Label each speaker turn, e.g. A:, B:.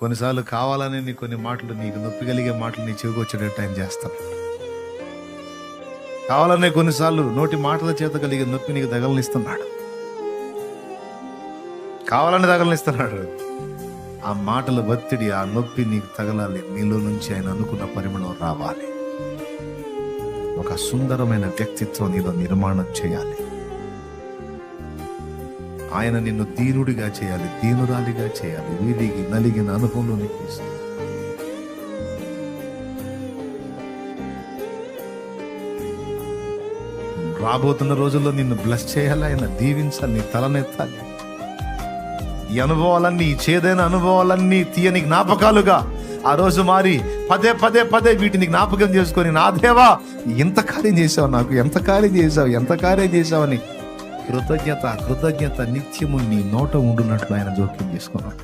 A: కొన్నిసార్లు కావాలని నీ కొన్ని మాటలు, నీకు నొప్పి కలిగే మాటలు నీ చెవికి వచ్చేటట్టు ఆయన చేస్తాడు. కావాలనే కొన్నిసార్లు నోటి మాటల చేత కలిగే నొప్పి నీకు తగలనిస్తున్నాడు, కావాలని తగలనిస్తున్నాడు. ఆ మాటల ఒత్తిడి, ఆ నొప్పి నీకు తగలాలి, నీలో నుంచి ఆయన అనుకున్న పరిమాణం రావాలి. ఒక సుందరమైన వ్యక్తిత్వం నీలో నిర్మాణం చేయాలి. ఆయన నిన్ను దీనుడిగా చేయాలి, దీనురాలిగా చేయాలి, వీడికి నలిగిన అనుభవంలో నీకు ఇస్తుంది. రాబోతున్న రోజుల్లో నిన్ను బ్లెస్ చేయాలి, ఆయన దీవించాలి, నీ తలనెత్తాలి. ఈ అనుభవాలన్నీ, ఈ చేదైన అనుభవాలన్నీ తీయని జ్ఞాపకాలుగా ఆ రోజు మారి పదే పదే పదే వీటిని జ్ఞాపకం చేసుకొని, నా దేవా ఎంత కార్యం చేసావు, నాకు ఎంత కార్యం చేసావు, ఎంత కార్యం చేసావని కృతజ్ఞత నిత్యము నీ నోట ఉండునట్లు ఆయన జోక్యం చేసుకున్నాడు.